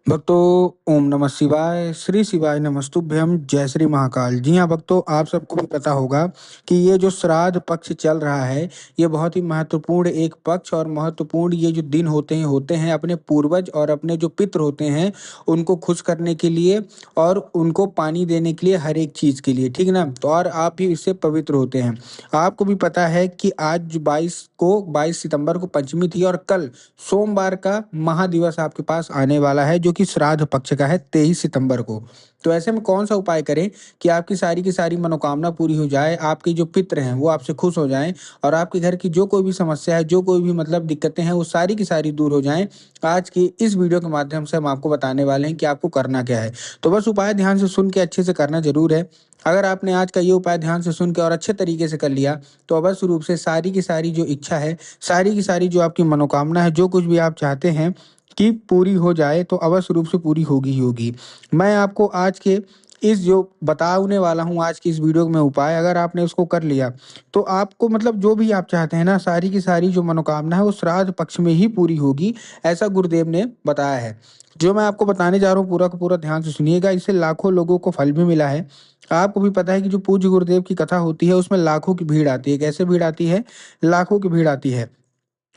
भक्तों, ओम नमः शिवाय, श्री शिवाय नमस्तुभ्यम, जय श्री महाकाल। जी हाँ भक्तों, आप सबको भी पता होगा कि ये जो श्राद्ध पक्ष चल रहा है, ये बहुत ही महत्वपूर्ण एक पक्ष और महत्वपूर्ण ये जो दिन होते हैं अपने पूर्वज और अपने जो पितृ होते हैं, उनको खुश करने के लिए और उनको पानी देने के लिए, हर एक चीज़ के लिए, ठीक ना। तो और आप भी इससे पवित्र होते हैं। आपको भी पता है कि आज 22 सितंबर को पंचमी थी और कल सोमवार का महादिवस आपके पास आने वाला है, जो कि श्राद्ध पक्ष का है 23 सितंबर को। तो ऐसे में कौन सा उपाय करें कि आपकी सारी की सारी मनोकामना पूरी हो जाए, आपके जो पितृ हैं वो आपसे खुश हो जाएं और आपके घर की जो कोई भी समस्या है, जो कोई भी मतलब दिक्कतें हैं, वो सारी की सारी दूर हो जाएं। आज की इस वीडियो के माध्यम से हम आपको बताने वाले हैं कि आपको करना क्या है। तो बस उपाय ध्यान से सुन के अच्छे से करना जरूर है। अगर आपने आज का ये उपाय ध्यान से सुन के और अच्छे तरीके से कर लिया, तो अवश्य रूप से सारी की सारी जो इच्छा है, सारी की सारी जो आपकी मनोकामना है, जो कुछ भी आप चाहते हैं कि पूरी हो जाए, तो अवश्य रूप से पूरी होगी ही होगी। मैं आपको आज के इस जो बताने वाला हूँ आज की इस वीडियो में उपाय, अगर आपने उसको कर लिया, तो आपको मतलब जो भी आप चाहते हैं ना, सारी की सारी जो मनोकामना है वो श्राद्ध पक्ष में ही पूरी होगी, ऐसा गुरुदेव ने बताया है। जो मैं आपको बताने जा रहा हूँ पूरा का पूरा ध्यान से सुनिएगा, इससे लाखों लोगों को फल भी मिला है। आपको भी पता है कि जो पूज्य गुरुदेव की कथा होती है उसमें लाखों की भीड़ आती है। कैसे भीड़ आती है? लाखों की भीड़ आती है।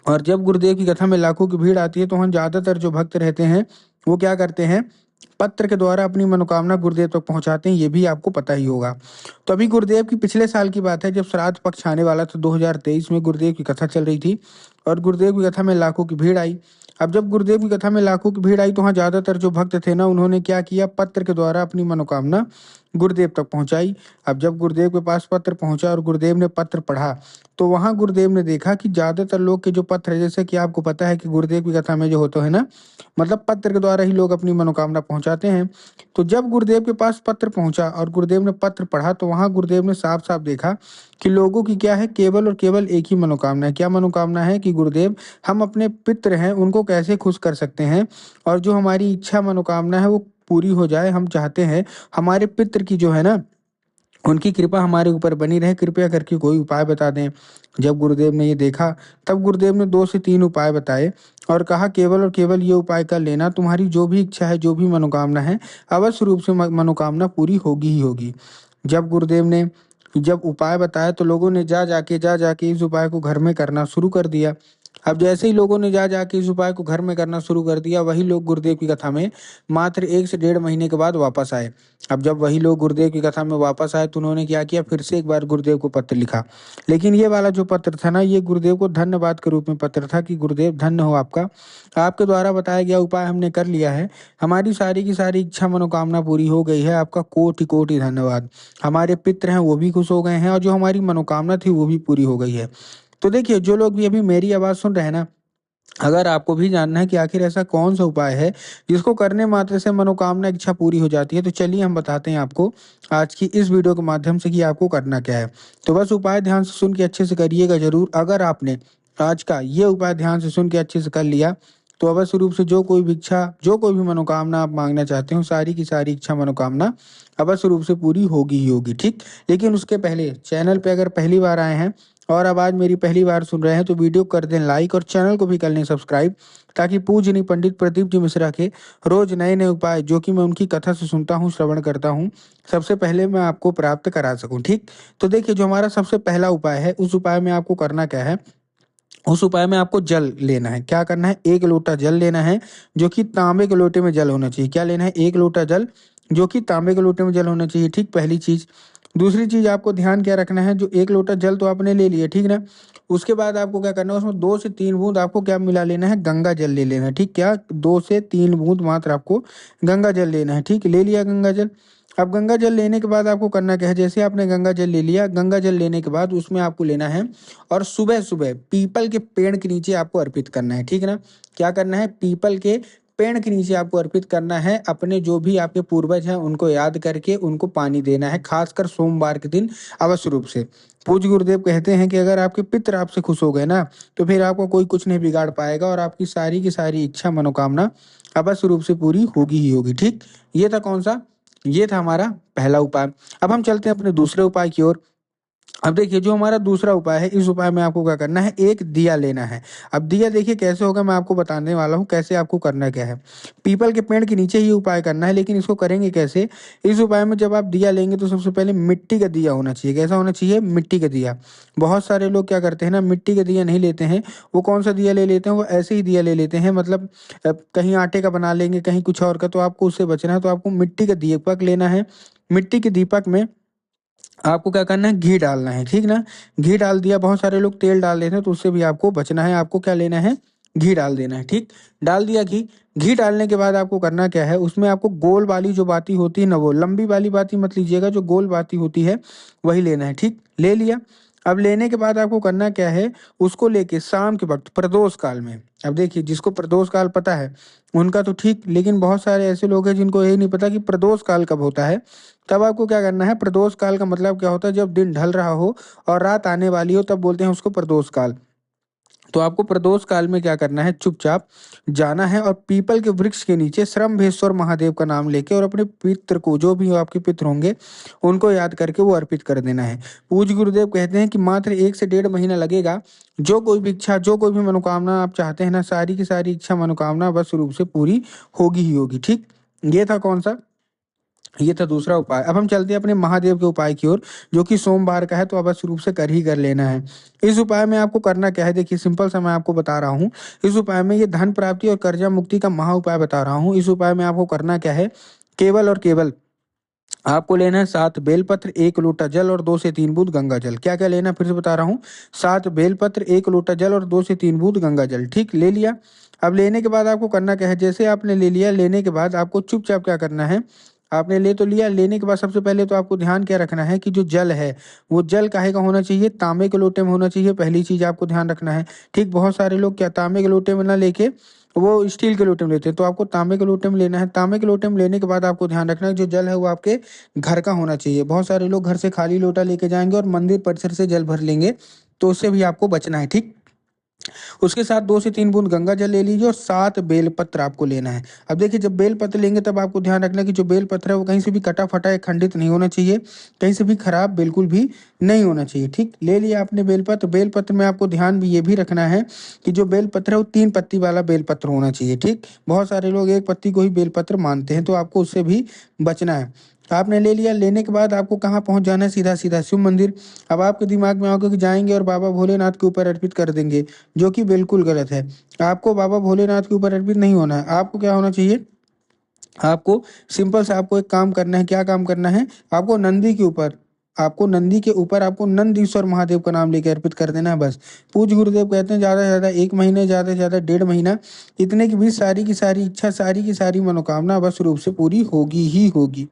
और जब गुरुदेव की कथा में लाखों की भीड़ आती है, तो वहाँ ज़्यादातर जो भक्त रहते हैं वो क्या करते हैं, पत्र के द्वारा अपनी मनोकामना गुरुदेव तक पहुंचाते हैं। ये भी आपको पता ही होगा। तो अभी गुरुदेव की पिछले साल की बात है, जब श्राद्ध पक्ष आने वाला था 2023 में, गुरुदेव की कथा चल रही थी और गुरुदेव की कथा में लाखों की भीड़ आई। अब जब गुरुदेव की कथा में लाखों की भीड़ आई, तो वहाँ ज़्यादातर जो भक्त थे ना, उन्होंने क्या किया, पत्र के द्वारा अपनी मनोकामना गुरुदेव तक पहुंचाई। अब जब गुरुदेव के पास पत्र पहुंचा और गुरुदेव ने पत्र पढ़ा, तो वहाँ गुरुदेव ने देखा कि ज़्यादातर लोग के जो पत्र है, जैसे कि आपको पता है कि गुरुदेव की कथा में जो होता है ना, मतलब पत्र के द्वारा ही लोग अपनी मनोकामना पहुंचाते हैं। तो जब गुरुदेव के पास पत्र पहुंचा और गुरुदेव ने पत्र पढ़ा, तो वहाँ गुरुदेव ने साफ साफ देखा कि लोगों की क्या है, केवल और केवल एक ही मनोकामना है। क्या मनोकामना है? कि गुरुदेव, हम अपने पितृ हैं उनको कैसे खुश कर सकते हैं, और जो हमारी इच्छा मनोकामना है वो पूरी हो जाए। हम चाहते हैं हमारे पितृ की जो है ना, उनकी कृपा हमारे ऊपर बनी रहे, कृपया करके कोई उपाय बता दें। जब गुरुदेव ने ये देखा, तब गुरुदेव ने 2 से 3 उपाय बताए और कहा केवल और केवल ये उपाय कर लेना, तुम्हारी जो भी इच्छा है, जो भी मनोकामना है, अवश्य रूप से मनोकामना पूरी होगी ही होगी। जब गुरुदेव ने जब उपाय बताया, तो लोगों ने जा जाके इस उपाय को घर में करना शुरू कर दिया। अब जैसे ही लोगों ने जा जाके इस उपाय को घर में करना शुरू कर दिया, वही लोग गुरुदेव की कथा में मात्र 1 से डेढ़ महीने के बाद वापस आए। अब जब वही लोग गुरुदेव की कथा में वापस आए, तो उन्होंने क्या किया, फिर से एक बार गुरुदेव को पत्र लिखा। लेकिन ये वाला जो पत्र था ना, ये गुरुदेव को धन्यवाद के रूप में पत्र था कि गुरुदेव धन्य हो आपका, आपके द्वारा बताया गया उपाय हमने कर लिया है, हमारी सारी की सारी इच्छा मनोकामना पूरी हो गई है, आपका कोटि कोटि धन्यवाद। हमारे पितृ हैं वो भी खुश हो गए हैं और जो हमारी मनोकामना थी वो भी पूरी हो गई है। तो देखिए, जो लोग भी अभी मेरी आवाज़ सुन रहे हैं ना, अगर आपको भी जानना है कि आखिर ऐसा कौन सा उपाय है जिसको करने मात्र से मनोकामना इच्छा पूरी हो जाती है, तो चलिए हम बताते हैं आपको आज की इस वीडियो के माध्यम से कि आपको करना क्या है। तो बस उपाय ध्यान से सुन के अच्छे से करिएगा जरूर। अगर आपने आज का ये उपाय ध्यान से सुन के अच्छे से कर लिया, तो अवश्य रूप से जो कोई भी इच्छा, जो कोई भी मनोकामना आप मांगना चाहते हो, सारी की सारी इच्छा मनोकामना अवश्य रूप से पूरी होगी ही होगी, ठीक। लेकिन उसके पहले चैनल पे अगर पहली बार आए हैं और अब आज मेरी पहली बार सुन रहे हैं, तो वीडियो कर दें लाइक और चैनल को भी कर लें सब्सक्राइब, ताकि पूजनीय पंडित प्रदीप जी मिश्रा के रोज नए नए उपाय, जो कि मैं उनकी कथा से सुनता हूँ, श्रवण करता हूँ, सबसे पहले मैं आपको प्राप्त करा सकूँ, ठीक। तो देखिए, जो हमारा सबसे पहला उपाय है, उस उपाय में आपको करना क्या है, उस उपाय में आपको जल लेना है। क्या करना है? 1 लोटा जल लेना है, जो कि तांबे के लोटे में जल होना चाहिए। क्या लेना है? 1 लोटा जल, जो कि तांबे के लोटे में जल होना चाहिए, ठीक, पहली चीज। दूसरी चीज आपको ध्यान क्या रखना है, जो 1 लोटा जल तो आपने ले लिया, ठीक ना। उसके बाद आपको क्या करना है, उसमें 2 से 3 बूंद आपको क्या मिला लेना है, गंगा जल ले लेना है, ठीक। क्या? 2 से 3 बूंद मात्र आपको गंगा जल लेना है, ठीक। ले लिया गंगा जल। अब गंगा जल लेने के बाद आपको करना क्या है, जैसे आपने गंगा जल ले लिया, गंगा जल लेने के बाद उसमें आपको लेना है और सुबह सुबह पीपल के पेड़ के नीचे आपको अर्पित करना है, ठीक है ना। क्या करना है? पीपल के पेड़ के नीचे आपको अर्पित करना है। अपने जो भी आपके पूर्वज हैं उनको याद करके उनको पानी देना है, खासकर सोमवार के दिन अवश्य रूप से। पूज्य गुरुदेव कहते हैं कि अगर आपके पितृ आपसे खुश हो गए ना, तो फिर आपको कोई कुछ नहीं बिगाड़ पाएगा और आपकी सारी की सारी इच्छा मनोकामना अवश्य रूप से पूरी होगी ही होगी, ठीक। ये था कौन सा? ये था हमारा पहला उपाय। अब हम चलते हैं अपने दूसरे उपाय की ओर। अब देखिए जो हमारा दूसरा उपाय है, इस उपाय में आपको क्या करना है, एक दिया लेना है। अब दिया देखिए कैसे होगा, मैं आपको बताने वाला हूँ कैसे आपको करना क्या है। पीपल के पेड़ के नीचे ही उपाय करना है, लेकिन इसको करेंगे कैसे। इस उपाय में जब आप दिया लेंगे तो सबसे पहले मिट्टी का दिया होना चाहिए। कैसा होना चाहिए, मिट्टी का दिया। बहुत सारे लोग क्या करते हैं ना, मिट्टी का दिया नहीं लेते हैं। वो कौन सा दिया ले लेते हैं, वो ऐसे ही दिया ले लेते हैं, मतलब कहीं आटे का बना लेंगे, कहीं कुछ और का। तो आपको उससे बचना है, तो आपको मिट्टी का दीपक लेना है। मिट्टी के दीपक में आपको क्या करना है, घी डालना है, ठीक ना। घी डाल दिया, बहुत सारे लोग तेल डाल देते हैं, तो उससे भी आपको बचना है। आपको क्या लेना है, घी डाल देना है, ठीक। डाल दिया घी। घी डालने के बाद आपको करना क्या है, उसमें आपको गोल वाली जो बाती होती है ना, वो लंबी वाली बाती मत लीजिएगा, जो गोल बाती होती है वही लेना है, ठीक। ले लिया। अब लेने के बाद आपको करना क्या है, उसको लेके शाम के वक्त प्रदोष काल में। अब देखिए जिसको प्रदोष काल पता है उनका तो ठीक, लेकिन बहुत सारे ऐसे लोग हैं जिनको यही नहीं पता कि प्रदोष काल कब होता है। तब आपको क्या करना है, प्रदोष काल का मतलब क्या होता है, जब दिन ढल रहा हो और रात आने वाली हो, तब बोलते हैं उसको प्रदोष काल। तो आपको प्रदोष काल में क्या करना है, चुपचाप जाना है और पीपल के वृक्ष के नीचे श्रम्भेश्वर महादेव का नाम लेके और अपने पित्र को, जो भी आपके पित्र होंगे, उनको याद करके वो अर्पित कर देना है। पूज्य गुरुदेव कहते हैं कि मात्र 1 से 1.5 महीना लगेगा। जो कोई भी इच्छा, जो कोई भी मनोकामना आप चाहते हैं ना, सारी की सारी इच्छा मनोकामना बस रूप से पूरी होगी ही होगी, ठीक। ये था कौन सा, ये था दूसरा उपाय। अब हम चलते हैं अपने महादेव के उपाय की ओर, जो कि सोमवार का है, तो अवश्य रूप से कर ही कर लेना है। इस उपाय में आपको करना क्या है, देखिए सिंपल सा मैं आपको बता रहा हूँ। इस उपाय में ये धन प्राप्ति और कर्जा मुक्ति का महा उपाय बता रहा हूँ। इस उपाय में आपको करना क्या है, केवल और केवल आपको लेना है 7 बेलपत्र, 1 लोटा जल और 2 से 3 बूंद गंगा जल। क्या क्या लेना है, फिर से बता रहा हूँ। 7 बेलपत्र, 1 लोटा जल और 2 से 3 बूंद गंगा जल, ठीक। ले लिया। अब लेने के बाद आपको करना क्या है, जैसे आपने ले लिया, लेने के बाद आपको चुपचाप क्या करना है, आपने ले तो लिया, लेने के बाद सबसे पहले तो आपको ध्यान क्या रखना है कि जो जल है, वो जल काहे का होना चाहिए, तांबे के लोटे में होना चाहिए। पहली चीज आपको ध्यान रखना है, ठीक। बहुत सारे लोग क्या तांबे के लोटे में ना लेके वो स्टील के लोटे में लेते हैं, तो आपको तांबे के लोटे में लेना है। तांबे के लोटे में लेने के बाद आपको ध्यान रखना है जो जल है वो आपके घर का होना चाहिए। बहुत सारे लोग घर से खाली लोटा लेके जाएंगे और मंदिर परिसर से जल भर लेंगे, तो उससे भी आपको बचना है, ठीक। उसके साथ 2 से 3 बूंद गंगा जल ले लीजिए और 7 बेलपत्र आपको लेना है। अब देखिए जब बेलपत्र लेंगे तब आपको ध्यान रखना है कि जो बेलपत्र है वो कहीं से भी कटा फटा या खंडित नहीं होना चाहिए, कहीं से भी खराब बिल्कुल भी नहीं होना चाहिए, ठीक। ले लिया आपने बेलपत्र। बेलपत्र में आपको ध्यान भी ये भी रखना है कि जो बेलपत्र है वो 3 पत्ती वाला बेलपत्र होना चाहिए, ठीक। बहुत सारे लोग 1 पत्ती को ही बेलपत्र मानते हैं, तो आपको उससे भी बचना है। आपने ले लिया, लेने के बाद आपको कहाँ पहुंच जाना है, सीधा सीधा शिव मंदिर। अब आपके दिमाग में आओगे कि जाएंगे और बाबा भोलेनाथ के ऊपर अर्पित कर देंगे, जो कि बिल्कुल गलत है। आपको बाबा भोलेनाथ के ऊपर अर्पित नहीं होना है। आपको क्या होना चाहिए, आपको सिंपल से आपको एक काम करना है। क्या काम करना है, आपको नंदी के ऊपर, आपको नंदी के ऊपर आपको नंदीश्वर महादेव का नाम लेकर अर्पित कर देना है बस। पूज्य गुरुदेव कहते हैं ज़्यादा से ज़्यादा 1 महीने, ज़्यादा से ज़्यादा 1.5 महीना, इतने की भी सारी की सारी इच्छा, सारी की सारी मनोकामना बस रूप से पूरी होगी ही होगी।